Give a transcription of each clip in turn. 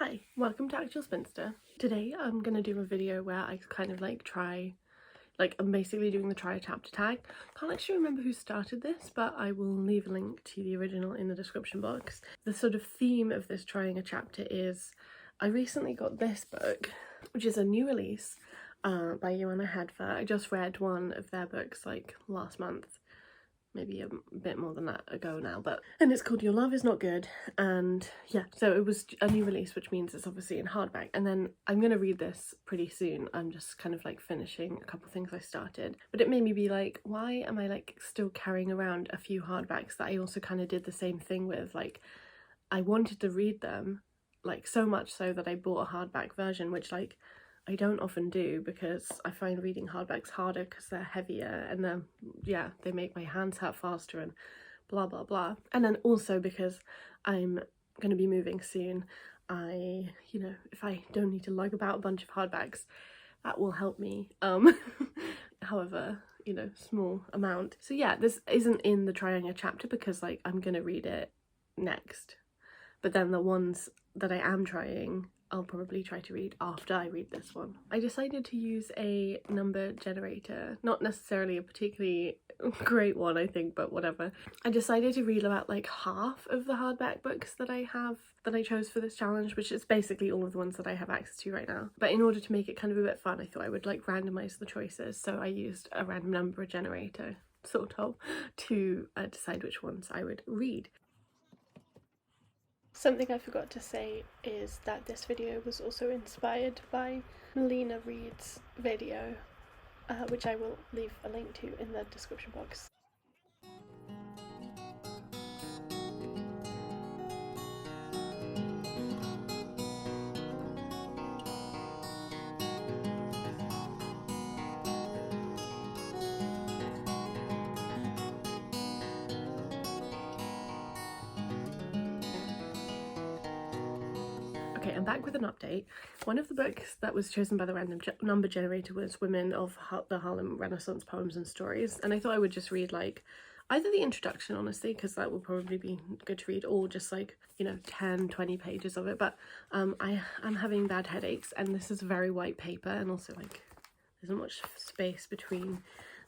Hi, welcome to Actual Spinster. Today I'm gonna do a video where I kind of I'm basically doing the try a chapter tag. Can't actually remember who started this, but I will leave a link to the original in the description box. The sort of theme of this trying a chapter is, I recently got this book, which is a new release by Joanna Hedver. I just read one of their books like last month, maybe a bit more than that ago now, and it's called Your Love Is Not Good. And yeah, so it was a new release, which means it's obviously in hardback, and then I'm gonna read this pretty soon. I'm just kind of like finishing a couple things I started, but it made me be like, why am I like still carrying around a few hardbacks that I also kind of did the same thing with? Like, I wanted to read them, like so much so that I bought a hardback version, which like I don't often do because I find reading hardbacks harder because they're heavier and they make my hands hurt faster and blah blah blah. And then also because I'm going to be moving soon, if I don't need to lug about a bunch of hardbacks, that will help me. However, small amount. So yeah, this isn't in the trying a chapter because like I'm going to read it next. But then the ones that I am trying, I'll probably try to read after I read this one. I decided to use a number generator, not necessarily a particularly great one I think, but whatever. I decided to read about like half of the hardback books that I chose for this challenge, which is basically all of the ones that I have access to right now. But in order to make it kind of a bit fun, I thought I would like randomize the choices, so I used a random number generator, sort of, to decide which ones I would read. Something I forgot to say is that this video was also inspired by Melina Reed's video, which I will leave a link to in the description box. Okay, I'm back with an update. One of the books that was chosen by the random number generator was Women of the Harlem Renaissance Poems and Stories, and I thought I would just read like either the introduction, honestly, because that will probably be good to read, or just like 10-20 pages of it. But I'm having bad headaches, and this is very white paper, and also like there's not much space between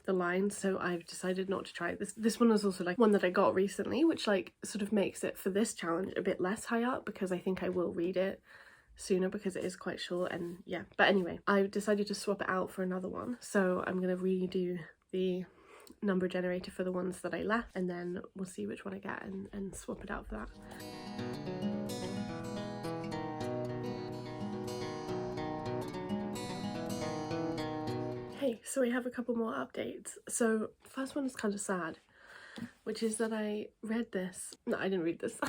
the lines, so I've decided not to try it. This one was also like one that I got recently, which like sort of makes it for this challenge a bit less high up, because I think I will read it sooner because it is quite short. And yeah, but anyway, I've decided to swap it out for another one, so I'm gonna redo the number generator for the ones that I left, and then we'll see which one I get and swap it out for that. Hey, so we have a couple more updates. So the first one is kind of sad, which is that I read this. No, I didn't read this,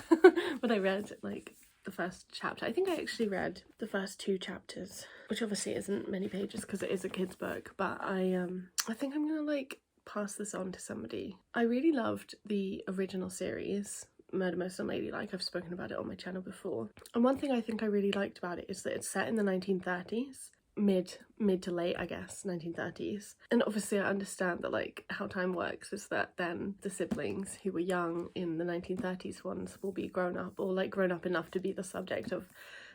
but I read like the first chapter. I think I actually read the first 2 chapters, which obviously isn't many pages because it is a kid's book, but I think I'm gonna like pass this on to somebody. I really loved the original series, Murder Most Unladylike. I've spoken about it on my channel before, and one thing I think I really liked about it is that it's set in the 1930s, mid to late, I guess, 1930s. And obviously I understand that like how time works is that then the siblings who were young in the 1930s ones will be grown up, or like grown up enough to be the subject of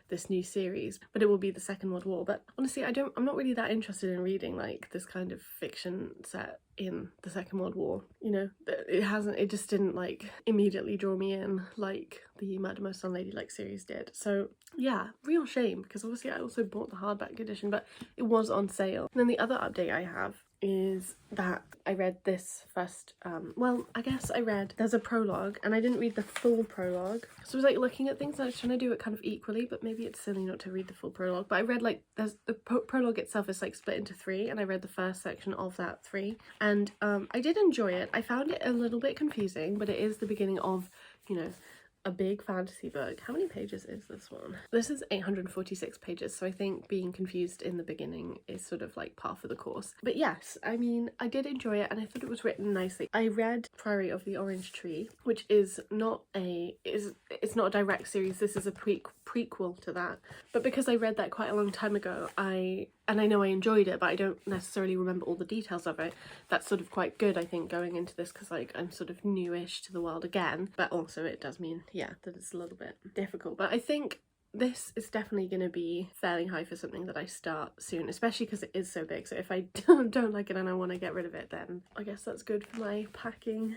this new series, but it will be the Second World War. But honestly, I'm not really that interested in reading like this kind of fiction set in the Second World War. It just didn't like immediately draw me in like the Murder Most Unladylike series did. So yeah, real shame, because obviously I also bought the hardback edition, but it was on sale. And then the other update I have is that I read this first, there's a prologue, and I didn't read the full prologue, so I was like looking at things and I was trying to do it kind of equally, but maybe it's silly not to read the full prologue. But I read like the prologue itself is like split into 3, and I read the first section of that 3, and I did enjoy it. I found it a little bit confusing, but it is the beginning of a big fantasy book. How many pages is this one? This is 846 pages, so I think being confused in the beginning is sort of like par for the course. But yes, I mean, I did enjoy it, and I thought it was written nicely. I read Priory of the Orange Tree, which is not it's not a direct series. This is a prequel to that. But because I read that quite a long time ago, I know I enjoyed it, but I don't necessarily remember all the details of it. That's sort of quite good, I think, going into this, because like I'm sort of newish to the world again, but also it does mean, yeah, that it's a little bit difficult. But I think this is definitely going to be fairly high for something that I start soon, especially because it is so big. So if I don't like it and I want to get rid of it, then I guess that's good for my packing.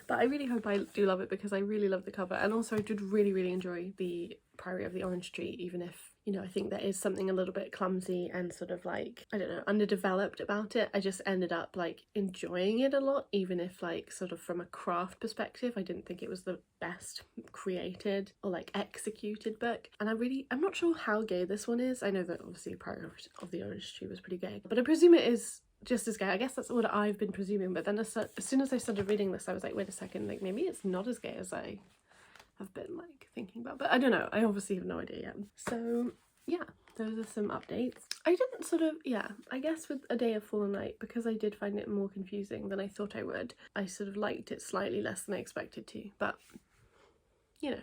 But I really hope I do love it, because I really love the cover, and also I did really enjoy the Priory of the Orange Tree, even if, you know, I think there is something a little bit clumsy and sort of like, I don't know, underdeveloped about it. I just ended up like enjoying it a lot, even if like sort of from a craft perspective, I didn't think it was the best created or like executed book. And I'm not sure how gay this one is. I know that obviously Priory of the Orange Tree was pretty gay, but I presume it is just as gay. I guess that's what I've been presuming, but then as soon as I started reading this, I was like, wait a second, like maybe it's not as gay as I have been like thinking about, but I don't know, I obviously have no idea yet. So yeah, those are some updates. I didn't sort of, yeah, I guess with A Day of Fallen Light, because I did find it more confusing than I thought I would, I sort of liked it slightly less than I expected to, but you know,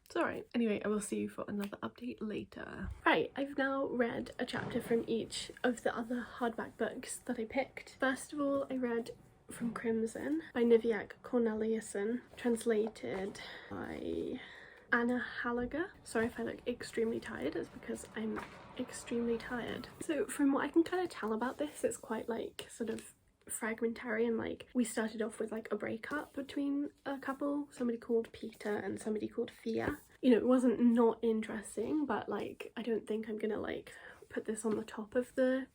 it's alright. Anyway, I will see you for another update later. Right, I've now read a chapter from each of the other hardback books that I picked. First of all, I read From Crimson by Niviaq Corneliusson, translated by Anna Hallager. Sorry if I look extremely tired, it's because I'm extremely tired. So from what I can kind of tell about this, it's quite like sort of fragmentary, and like we started off with like a breakup between a couple, somebody called Peter and somebody called Thea. You know, it wasn't not interesting, but like I don't think I'm gonna like put this on the top of the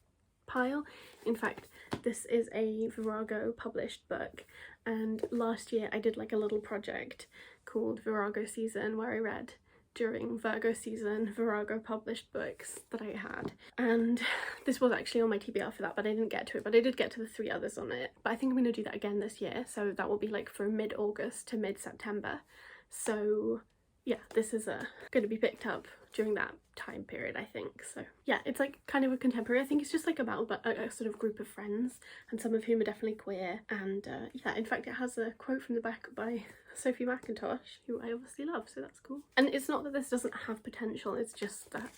pile. In fact, this is a Virago published book, and last year I did like a little project called Virago Season, where I read during Virgo season Virago published books that I had, and this was actually on my TBR for that, but I didn't get to it, but I did get to the 3 others on it. But I think I'm going to do that again this year, so that will be like from mid-August to mid-September. So yeah, this is going to be picked up during that time period, I think. So yeah, it's like kind of a contemporary. I think it's just like about a sort of group of friends, and some of whom are definitely queer, and yeah, in fact it has a quote from the back by Sophie McIntosh, who I obviously love, so that's cool. And it's not that this doesn't have potential, it's just that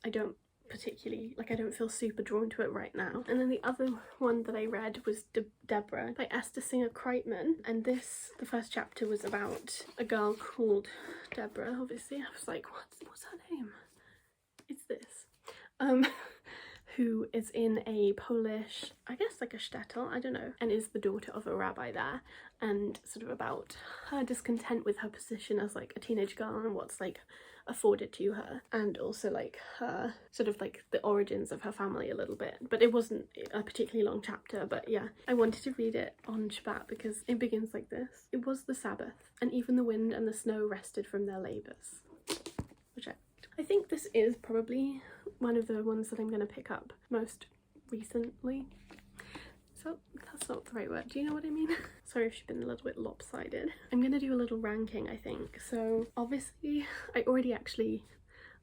I don't particularly, like I don't feel super drawn to it right now. And then the other one that I read was Deborah by Esther Singer Kreitman, and this, the first chapter was about a girl called Deborah, obviously. I was like, what's her name? It's this. Who is in a Polish, I guess like a shtetl, I don't know, and is the daughter of a rabbi there, and sort of about her discontent with her position as like a teenage girl and what's like afforded to her, and also like her sort of like the origins of her family a little bit. But it wasn't a particularly long chapter, but yeah, I wanted to read it on Shabbat because it begins like this: "It was the Sabbath, and even the wind and the snow rested from their labours," which I think this is probably one of the ones that I'm going to pick up most recently. So that's not the right word. Do you know what I mean? Sorry if she's been a little bit lopsided. I'm going to do a little ranking, I think. So obviously I already actually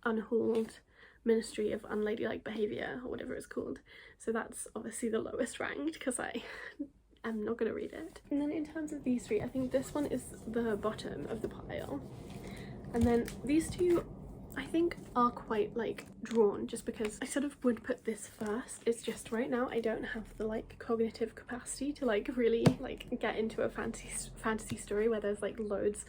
unhauled Ministry of Unladylike Behaviour, or whatever it's called. So that's obviously the lowest ranked because I'm not going to read it. And then in terms of these 3, I think this one is the bottom of the pile. And then these 2 I think are quite like drawn, just because I sort of would put this first. It's just right now I don't have the like cognitive capacity to like really like get into a fantasy story where there's like loads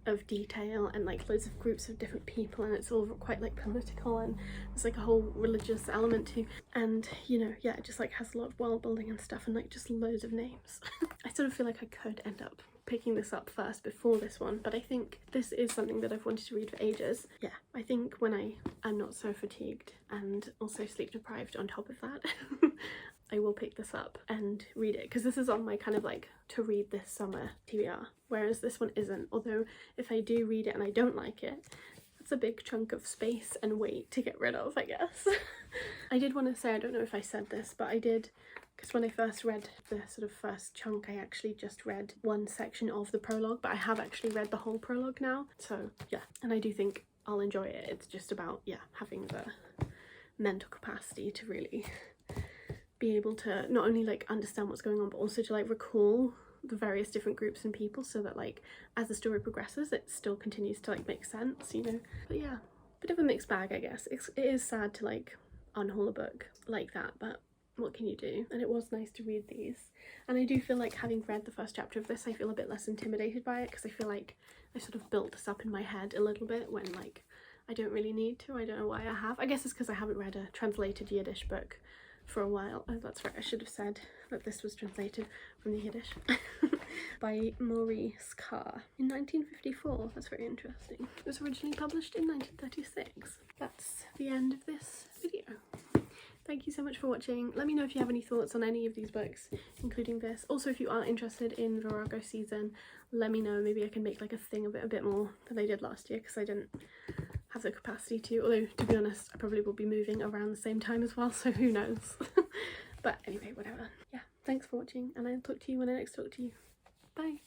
of detail and like loads of groups of different people, and it's all quite like political, and there's like a whole religious element too, and you know, yeah, it just like has a lot of world building and stuff, and like just loads of names. I sort of feel like I could end up picking this up first before this one, but I think this is something that I've wanted to read for ages. Yeah, I think when I'm not so fatigued and also sleep deprived on top of that, I will pick this up and read it, because this is on my kind of like to read this summer TBR, whereas this one isn't. Although if I do read it and I don't like it, that's a big chunk of space and weight to get rid of, I guess. I did want to say, I don't know if I said this, but I did, because when I first read the sort of first chunk, I actually just read one section of the prologue, but I have actually read the whole prologue now. So yeah, and I do think I'll enjoy it. It's just about, yeah, having the mental capacity to really be able to not only like understand what's going on, but also to like recall the various different groups and people, so that like as the story progresses it still continues to like make sense, you know. But yeah, bit of a mixed bag, I guess. It is sad to like unhaul a book like that, but what can you do? And it was nice to read these, and I do feel like, having read the first chapter of this, I feel a bit less intimidated by it, because I feel like I sort of built this up in my head a little bit when like I don't really need to. I don't know why I have. I guess it's because I haven't read a translated Yiddish book for a while. Oh, that's right, I should have said that this was translated from the Yiddish. By Maurice Carr in 1954. That's very interesting. It was originally published in 1936. That's the end of this video. Thank you so much for watching. Let me know if you have any thoughts on any of these books, including this. Also, if you are interested in Virago season, let me know. Maybe I can make like a thing of it a bit more than I did last year, because I didn't have the capacity to. Although, to be honest, I probably will be moving around the same time as well, so who knows. But anyway, whatever. Yeah, thanks for watching, and I'll talk to you when I next talk to you. Bye.